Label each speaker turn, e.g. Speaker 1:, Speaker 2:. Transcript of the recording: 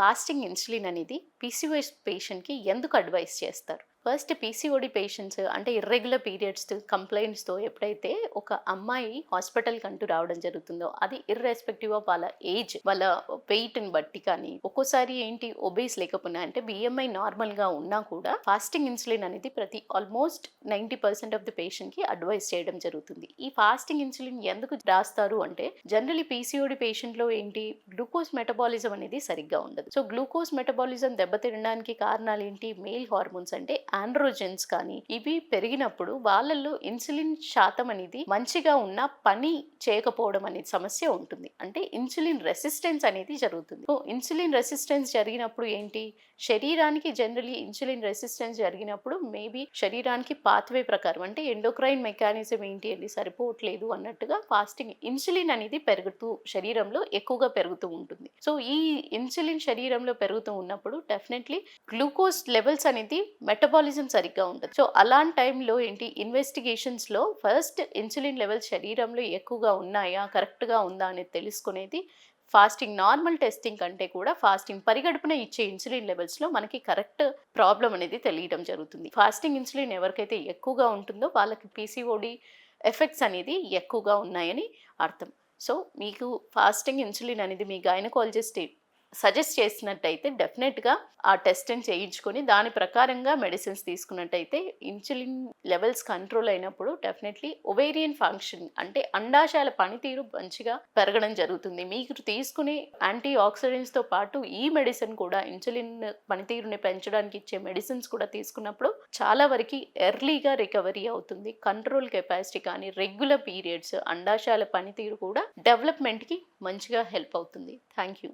Speaker 1: Fasting insulin అనేది PCOS పేషెంట్‌కి ఎందుకు అడ్వైస్ చేస్తారు? ఫస్ట్ పీసీఓడి పేషెంట్స్ అంటే ఇర్రెగ్యులర్ పీరియడ్స్ కంప్లెయింట్స్‌తో ఎప్పుడైతే ఒక అమ్మాయి హాస్పిటల్‌కి అంటూ రావడం జరుగుతుందో, అది ఇర్రెస్పెక్టివ్ ఆఫ్ వాళ్ళ ఏజ్, వాళ్ళ వెయిట్‌ని బట్టి కానీ, ఒక్కోసారి ఏంటి ఒబేస్ లేకపోయినా అంటే బీఎంఐ నార్మల్‌గా ఉన్నా కూడా ఫాస్టింగ్ ఇన్సులిన్ అనేది ప్రతి ఆల్మోస్ట్ 90% ఆఫ్ ది పేషెంట్‌కి అడ్వైస్ చేయడం జరుగుతుంది. ఈ ఫాస్టింగ్ ఇన్సులిన్ ఎందుకు రాస్తారు అంటే, జనరల్లీ పీసీఓడి పేషెంట్‌లో ఏంటి గ్లూకోజ్ మెటబాలిజం అనేది సరిగ్గా ఉండదు. సో, గ్లూకోజ్ మెటబాలిజం దెబ్బతినడానికి కారణాలు ఏంటి? మేల్ హార్మోన్స్ అంటే ఆండ్రోజెన్స్ కానీ ఇవి పెరిగినప్పుడు వాళ్ళల్లో ఇన్సులిన్ శాతం అనేది మంచిగా ఉన్న పని చేయకపోవడం అనే సమస్య ఉంటుంది. అంటే ఇన్సులిన్ రెసిస్టెన్స్ అనేది జరుగుతుంది. సో ఇన్సులిన్ రెసిస్టెన్స్ జరిగినప్పుడు ఏంటి, శరీరానికి జనరలీ ఇన్సులిన్ రెసిస్టెన్స్ జరిగినప్పుడు మేబీ శరీరానికి పాత్వే ప్రకారం అంటే ఎండోక్రైన్ మెకానిజం ఏంటి అని సరిపోవట్లేదు అన్నట్టుగా ఫాస్టింగ్ ఇన్సులిన్ అనేది పెరుగుతూ శరీరంలో ఎక్కువగా పెరుగుతూ ఉంటుంది. సో ఈ ఇన్సులిన్ శరీరంలో పెరుగుతూ ఉన్నప్పుడు డెఫినెట్లీ గ్లూకోజ్ లెవెల్స్ అనేది మెటబాలిజం సరిగ్గా ఉండదు. సో అలాంటి టైంలో ఏంటి, ఇన్వెస్టిగేషన్స్లో ఫస్ట్ ఇన్సులిన్ లెవెల్స్ శరీరంలో ఎక్కువగా ఉన్నాయా, కరెక్ట్గా ఉందా అనేది తెలుసుకునేది ఫాస్టింగ్. నార్మల్ టెస్టింగ్ కంటే కూడా ఫాస్టింగ్ పరిగడుపున ఇచ్చే ఇన్సులిన్ లెవెల్స్లో మనకి కరెక్ట్ ప్రాబ్లం అనేది తెలియడం జరుగుతుంది. ఫాస్టింగ్ ఇన్సులిన్ ఎవరికైతే ఎక్కువగా ఉంటుందో వాళ్ళకి పీసీఓడి ఎఫెక్ట్స్ అనేది ఎక్కువగా ఉన్నాయని అర్థం. సో మీకు ఫాస్టింగ్ ఇన్సులిన్ అనేది మీ గైనకాలజిస్ట్ సజెస్ట్ చేసినట్టయితే డెఫినెట్గా ఆ టెస్ట్ని చేయించుకొని దాని ప్రకారంగా మెడిసిన్స్ తీసుకున్నట్టయితే ఇన్సులిన్ లెవెల్స్ కంట్రోల్ అయినప్పుడు డెఫినెట్లీ ఒవేరియన్ ఫంక్షన్ అంటే అండాశయాల పనితీరు మంచిగా పెరగడం జరుగుతుంది. మీకు తీసుకునే యాంటీ ఆక్సిడెంట్స్తో పాటు ఈ మెడిసిన్ కూడా ఇన్సులిన్ పనితీరుని పెంచడానికి ఇచ్చే మెడిసిన్స్ కూడా తీసుకున్నప్పుడు చాలా వరకు ఎర్లీగా రికవరీ అవుతుంది. కంట్రోల్ కెపాసిటీ కానీ రెగ్యులర్ పీరియడ్స్ అండాశయాల పనితీరు కూడా డెవలప్మెంట్కి మంచిగా హెల్ప్ అవుతుంది. Thank you.